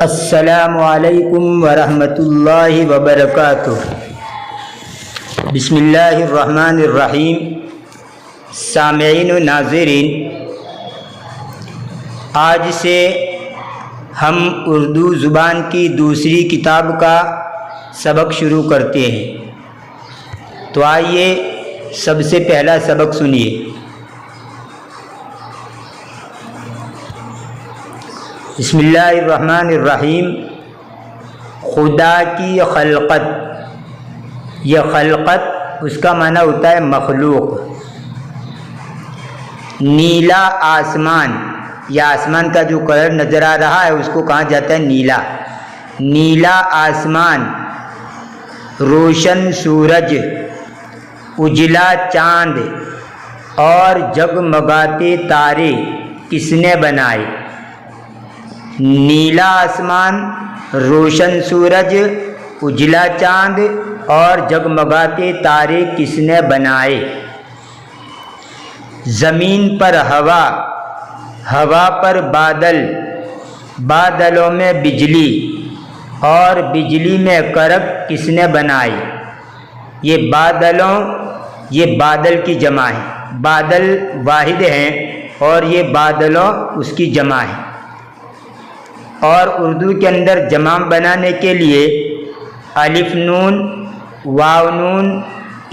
अस्सलामु अलैकुम वरहमतुल्लाहि वबरकातुह। बिस्मिल्लाहिर्रहमानिर्रहीम। सामीईन व नाज़रीन, आज से हम उर्दू ज़ुबान की दूसरी किताब का सबक शुरू करते हैं। तो आइए सबसे पहला सबक सुनिए। बिस्मिल्लाहिर्रहमानिर्रहीम। खुदा की खलक़त। यह खलक़त उसका माना होता है मखलूक। नीला आसमान, या आसमान का जो कलर नज़र आ रहा है उसको कहा जाता है नीला। नीला आसमान, रोशन सूरज, उजला चाँद और जगमगाते तारे किसने बनाए? नीला आसमान, रोशन सूरज, उजला चाँद और जगमगाते तारे किसने बनाए? ज़मीन पर हवा, हवा पर बादल, बादलों में बिजली और बिजली में करक किसने बनाई? ये बादल की जमा है। बादल वाहिद हैं और ये बादलों उसकी जमा है। और उर्दू के अंदर जमा बनाने के लिए अलिफ नून, वाव नून,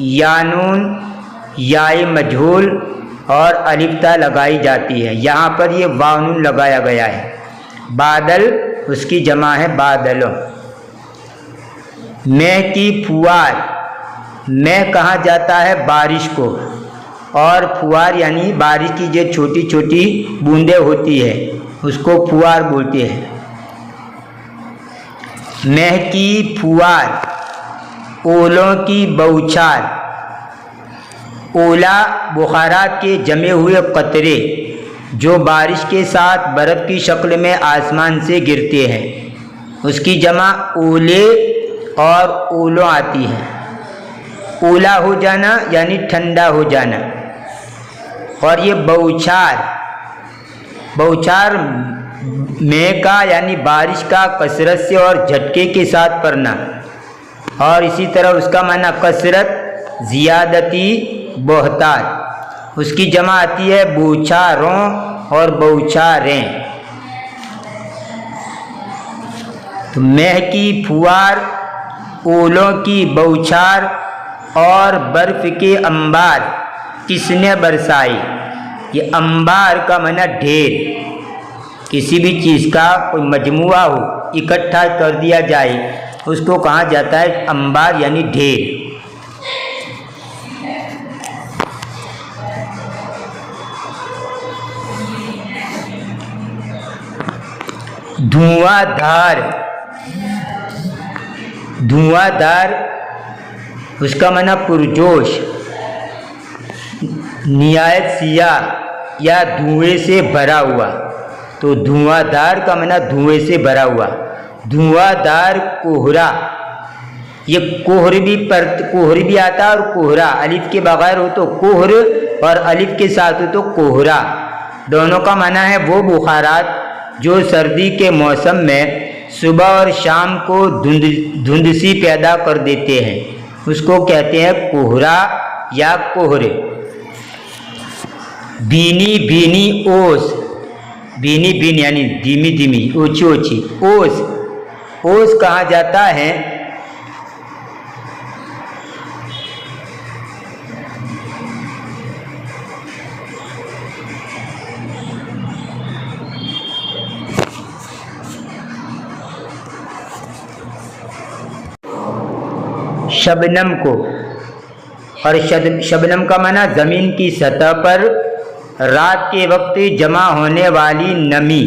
या नून, याए मजहूल और अलिफ ता लगाई जाती है। यहाँ पर ये वाव नून लगाया गया है। बादल उसकी जमा है बादलों। मैं की फुआर, मैं कहा जाता है बारिश को, और फुआर यानी बारिश की जो छोटी छोटी बूंदें होती है उसको फुआर बोलते हैं। मैं की फुआर, ओलों की बौछार। ओला बुखारात के जमे हुए कतरे जो बारिश के साथ बर्फ़ की शक्ल में आसमान से गिरते हैं, उसकी जमा ओले और ओलों आती है। ओला हो जाना यानी ठंडा हो जाना। और ये बौछार, बौछार में का यानी बारिश का कसरत से और झटके के साथ पड़ना। और इसी तरह उसका माना कसरत, ज़ियादती, बोहतार। उसकी जमा आती है बौछारों और बौछारें। तो मेह की फुआर, ओलों की बौछार और बर्फ़ के अंबार किसने बरसाई? ये अंबार का माना ढेर। किसी भी चीज़ का कोई मजमुआ हो, इकट्ठा कर दिया जाए, उसको कहा जाता है अंबार यानी ढेर। धुआंधार, धुआंधार उसका माना पुरजोश, निहायत सियाह या धुएं से भरा हुआ। तो धुआंधार का माना धुएं से भरा हुआ। धुआंधार कोहरा, ये कोहर भी आता है और कोहरा, अलिफ के बगैर हो तो कोहर और अलिफ के साथ हो तो कोहरा। दोनों का माना है वो बुखारात जो सर्दी के मौसम में सुबह और शाम को धुंध सी पैदा कर देते हैं, उसको कहते हैं कोहरा या कोहरे। भीनी भीनी ओस, भीनी भीनी यानी धीमी धीमी, ऊंची ऊंची। ओस, ओस कहा जाता है शबनम को। और शबनम का माना ज़मीन की सतह पर रात के वक्त जमा होने वाली नमी,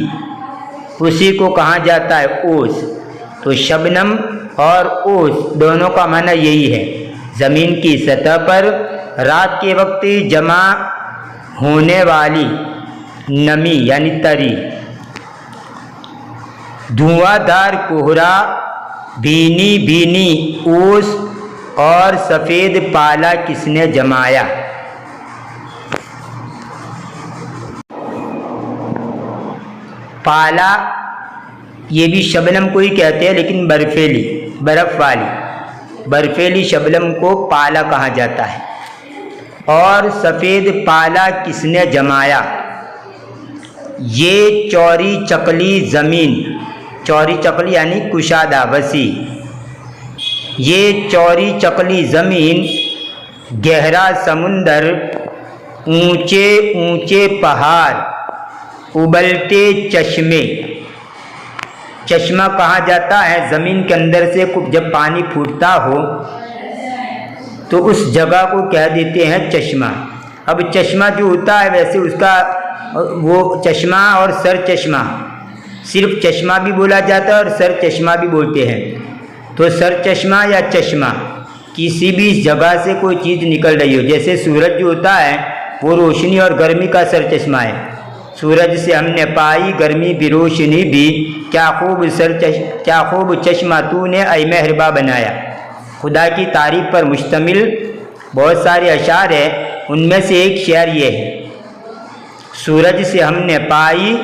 उसी को कहा जाता है ओस। तो शबनम और ओस दोनों का माना यही है, ज़मीन की सतह पर रात के वक्त जमा होने वाली नमी यानी तरी। धुआंधार कोहरा, भीनी भीनी ओस और सफ़ेद पाला किसने जमाया? पाला, ये भी शबनम को ही कहते हैं, लेकिन बर्फीली, बर्फ़ वाली बर्फीली शबनम को पाला कहा जाता है। और सफ़ेद पाला किसने जमाया? ये चौड़ी चकली ज़मीन, चौड़ी चकली यानी कुशादा, वसी, ये चौड़ी चकली ज़मीन, गहरा समुंदर, ऊंचे ऊंचे पहाड़, उबलते चश्मे। चश्मा कहा जाता है ज़मीन के अंदर से जब पानी फूटता हो तो उस जगह को कह देते हैं चश्मा। अब चश्मा जो होता है वैसे उसका वो चश्मा और सर चश्मा, सिर्फ चश्मा भी बोला जाता है और सर चश्मा भी बोलते हैं। तो सर चश्मा या चश्मा, किसी भी जगह से कोई चीज़ निकल रही हो, जैसे सूरज जो होता है वो रोशनी और गर्मी का सर चश्मा है। सूरज से हमने पाई गर्मी भी रोशनी भी, क्या खूब चश्मा तूने ऐ मेहरबा बनाया। खुदा की तारीफ़ पर मुश्तमिल बहुत सारे अशार हैं, उनमें से एक शेर ये है, सूरज से हमने पाई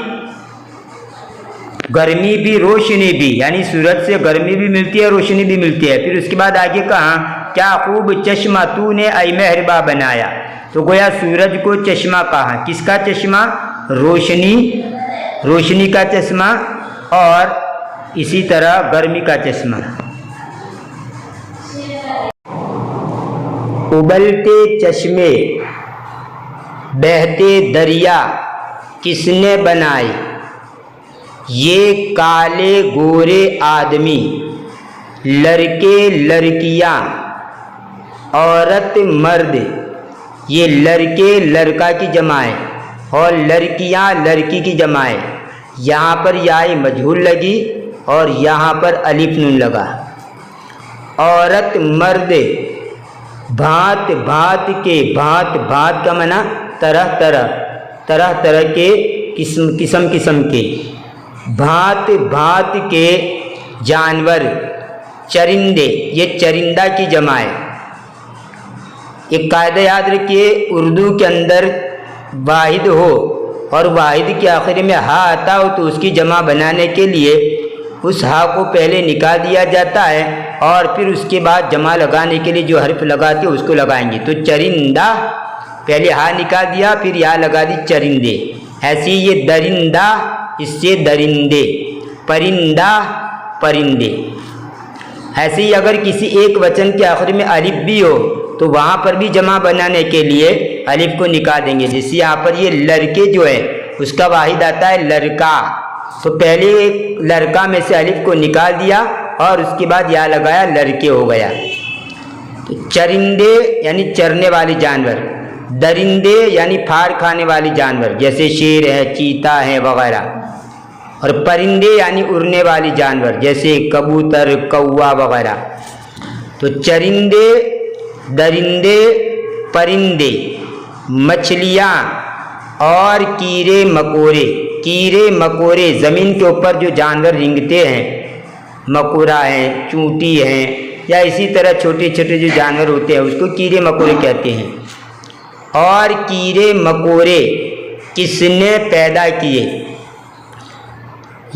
गर्मी भी रोशनी भी, यानी सूरज से गर्मी भी मिलती है रोशनी भी मिलती है। फिर उसके बाद आगे कहा क्या खूब चश्मा तूने ऐ मेहरबा बनाया। तो गोया सूरज को चश्मा कहा, किसका चश्मा? रोशनी का चश्मा, और इसी तरह गर्मी का चश्मा। उबलते चश्मे, बहते दरिया किसने बनाए? ये काले गोरे आदमी, लड़के लड़कियां, औरत मर्द। ये लड़के लड़का की जमा है और लड़कियां लड़की की जमा है। यहाँ पर याई मजहूल लगी और यहाँ पर अलिफ नून लगा। औरत मर्द, भांत भांत के, भांत भांत का माना तरह तरह के, किस्म के, भांत भांत के जानवर, चरिंदे, ये चरिंदा की जमा है। एक कायदा याद रखिए, उर्दू के अंदर वाहिद हो और वाहिद के आखिर में हा आता हो तो उसकी जमा बनाने के लिए उस हा को पहले निकाल दिया जाता है और फिर उसके बाद जमा लगाने के लिए जो हर्फ लगाते हैं उसको लगाएंगे। तो चरिंदा, पहले हा निकाल दिया फिर या लगा दी चरिंदे। ऐसे ये दरिंदा, इससे दरिंदे, परिंदा परिंदे। ऐसे ही अगर किसी एक वचन के आखिर में अलिफ भी हो तो वहाँ पर भी जमा बनाने के लिए अलिफ को निकाल देंगे। जैसे यहाँ पर ये लड़के जो है उसका वाहिद आता है लड़का, तो पहले एक लड़का में से अलिफ को निकाल दिया और उसके बाद या लगाया, लड़के हो गया। तो चरिंदे यानी चरने वाले जानवर, दरिंदे यानी फाड़ खाने वाले जानवर जैसे शेर है, चीता है वगैरह, और परिंदे यानी उड़ने वाले जानवर जैसे कबूतर, कौवा वगैरह। तो चरिंदे, दरिंदे, परिंदे, मछलियाँ और कीड़े मकोड़े। कीड़े मकोड़े ज़मीन के ऊपर जो जानवर रेंगते हैं, मकोड़ा है, चूंटी है, या इसी तरह छोटे छोटे जो जानवर होते हैं उसको कीड़े मकोड़े कहते हैं। और कीड़े मकोड़े किसने पैदा किए?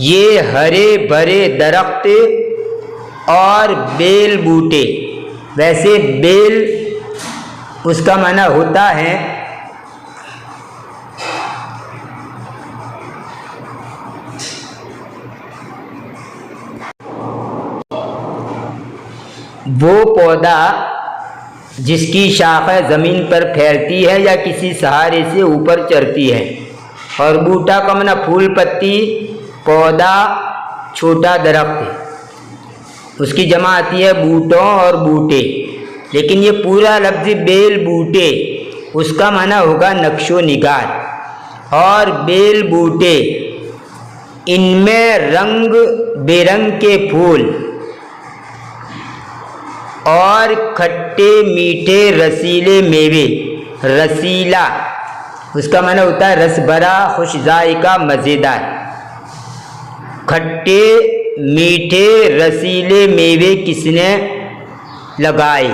ये हरे भरे दरख्त और बेल बूटे। वैसे बेल उसका माना होता है वो पौधा जिसकी शाखें ज़मीन पर फैलती है या किसी सहारे से ऊपर चढ़ती है। और बूटा का माना फूल पत्ती, पौधा, छोटा दरख्त, उसकी जमा आती है बूटों और बूटे। लेकिन ये पूरा लफ्ज़ बेल बूटे उसका माना होगा नक्शो निगार। और बेल बूटे इनमें रंग बेरंग के फूल और खट्टे मीठे रसीले मेवे। रसीला उसका माना होता है रस भरा, खुश जायका, मज़ेदार। खट्टे मीठे रसीले मेवे किसने लगाए?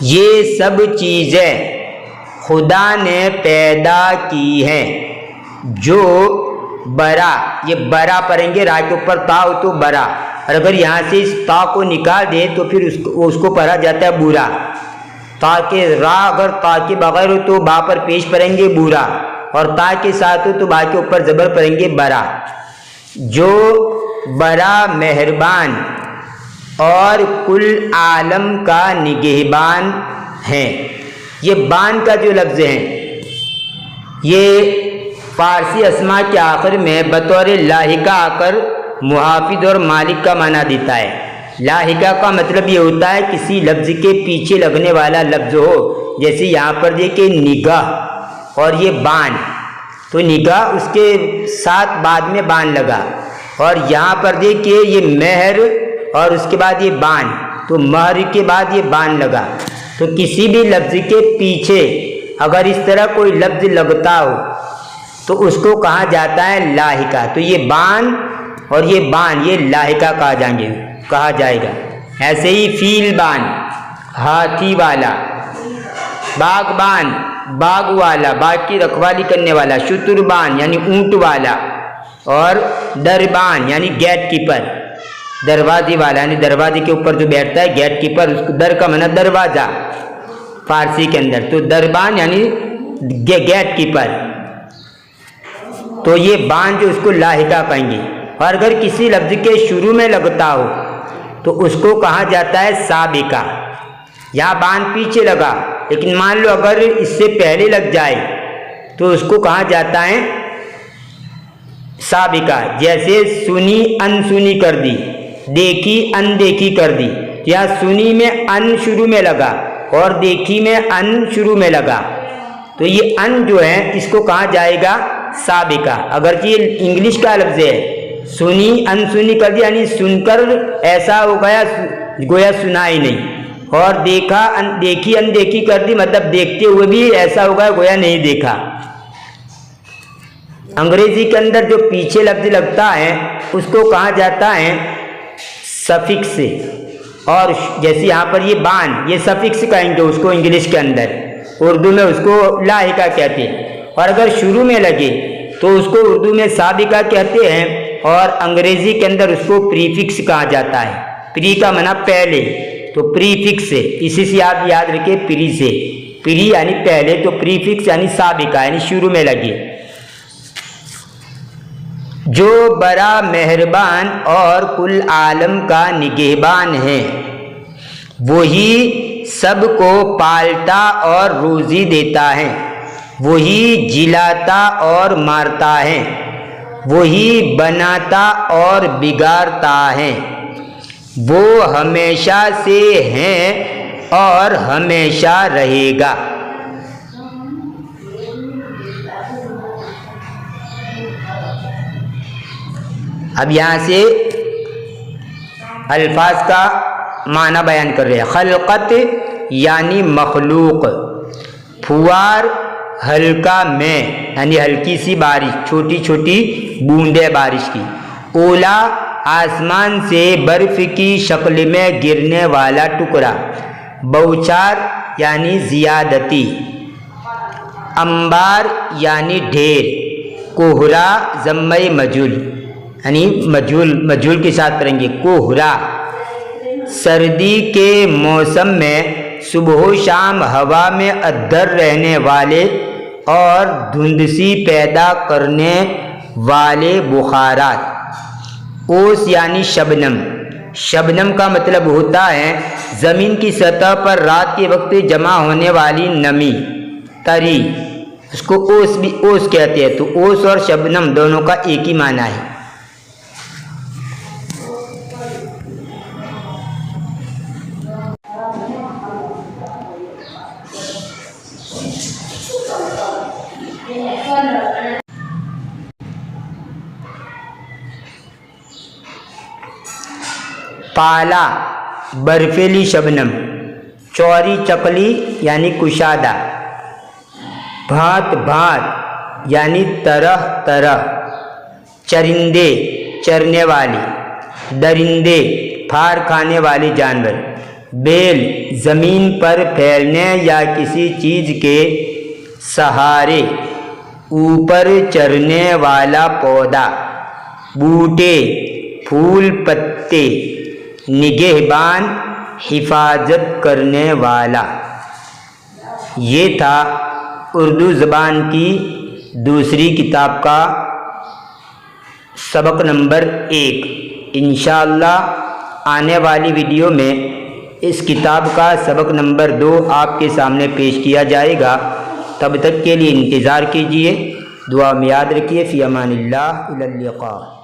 ये सब चीज़ें खुदा ने पैदा की हैं। जो बरा, ये बरा पढ़ेंगे, रा के ऊपर ता हो तो बरा, और अगर यहाँ से इस ता को निकाल दे तो फिर उसको पढ़ा जाता है बुरा। ता के रा अगर ता के बगैर हो तो बा पर पेश पढ़ेंगे बुरा, और ता के साथ हो तो बा के ऊपर ज़बर पढ़ेंगे बरा। जो बड़ा मेहरबान और कुल आलम का निगहबान है। ये बान का जो लफ्ज़ है ये फ़ारसी अस्मा के आखिर में बतौर लाहिका आकर मुहाफिज और मालिक का माना देता है। लाहिका का मतलब ये होता है किसी लफ्ज़ के पीछे लगने वाला लफ्ज़ हो, जैसे यहाँ पर देखिए निगाह और ये बान, तो निगाह उसके साथ बाद में बान लगा, और यहाँ पर देखिए ये महर और उसके बाद ये बान, तो महर के बाद ये बान लगा। तो किसी भी लफ्ज़ के पीछे अगर इस तरह कोई लफ्ज़ लगता हो तो उसको कहा जाता है लाहिका। तो ये बान और ये बान ये लाहिका कहा जाएगा। ऐसे ही फील बान हाथी वाला, बागबान बाग वाला, बाग की रखवाली करने वाला, शुतुरबान यानी ऊंट वाला, और दरबान यानी गेट कीपर, दरवाजे वाला यानी दरवाजे के ऊपर जो बैठता है गेट कीपर, उसको दर का माना दरवाज़ा फारसी के अंदर, तो दरबान यानी गेट कीपर। तो ये बान जो उसको लाहिका कहेंगे। और अगर किसी लफ्ज़ के शुरू में लगता हो तो उसको कहा जाता है साबिका। यहाँ बान पीछे लगा, लेकिन मान लो अगर इससे पहले लग जाए तो उसको कहा जाता है साबिका। जैसे सुनी अनसुनी कर दी, देखी अनदेखी कर दी। यहाँ सुनी में अन शुरू में लगा और देखी में अन शुरू में लगा, तो ये अन जो है इसको कहा जाएगा साबिका। अगर ये इंग्लिश का लफ्ज़ है, सुनी अनसुनी कर दी यानी सुनकर ऐसा हो गया गोया सुना ही नहीं, और देखी अनदेखी कर दी मतलब देखते हुए भी ऐसा हो गया गोया नहीं देखा। अंग्रेजी के अंदर जो पीछे लफ्ज़ लगता है उसको कहा जाता है सफिक्स। और जैसे यहाँ पर ये बान, ये सफिक्स कहेंगे उसको इंग्लिश के अंदर, उर्दू में उसको लाहिका कहते हैं। और अगर शुरू में लगे तो उसको उर्दू में साबिका कहते हैं, और अंग्रेजी के अंदर उसको प्रीफिक्स कहा जाता है। प्री का माना पहले, तो प्रीफिक्स से, इसी से आप याद रखिए, प्री से, प्री यानी पहले, तो प्रीफिक्स यानी साबिका यानी शुरू में लगे। जो बड़ा मेहरबान और कुल आलम का निगहबान है, वही सबको पालता और रोज़ी देता है, वही जिलाता और मारता है, वही बनाता और बिगाड़ता है, वो हमेशा से है और हमेशा रहेगा। अब यहाँ से अल्फाज का माना बयान कर रहे हैं। खलकत यानी मखलूक, फुवार हल्का में यानी हल्की सी बारिश, छोटी छोटी बूंदें बारिश की। ओला आसमान से बर्फ की शक्ल में गिरने वाला टुकड़ा। बौछार यानी ज़ियादती। अंबार यानी ढेर। कोहरा ज़म्मे मजूल यानी मजूल के साथ पढ़ेंगे कोहरा। सर्दी के मौसम में सुबह शाम हवा में अद्धर रहने वाले और धुंध सी पैदा करने वाले बुखारात। ओस यानी शबनम। शबनम का मतलब होता है ज़मीन की सतह पर रात के वक्त जमा होने वाली नमी, तरी, उसको ओस भी ओस कहते हैं। तो ओस और शबनम दोनों का एक ही माना है। पाला बर्फीली शबनम। चौरी चकली यानी कुशादा। भांत भांत यानी तरह तरह। चरिंदे चरने वाले। दरिंदे फार खाने वाले जानवर। बेल ज़मीन पर फैलने या किसी चीज़ के सहारे ऊपर चढ़ने वाला पौधा। बूटे फूल पत्ते, निगहबान हिफाजत करने वाला। ये था उर्दू ज़बान की दूसरी किताब का सबक नंबर 1। इंशाअल्लाह आने वाली वीडियो में इस किताब का सबक नंबर 2 आपके सामने पेश किया जाएगा। तब तक के लिए इंतज़ार कीजिए। दुआ में याद रखिए। फ़ी अमानिल्लाह, इला लिक़ा।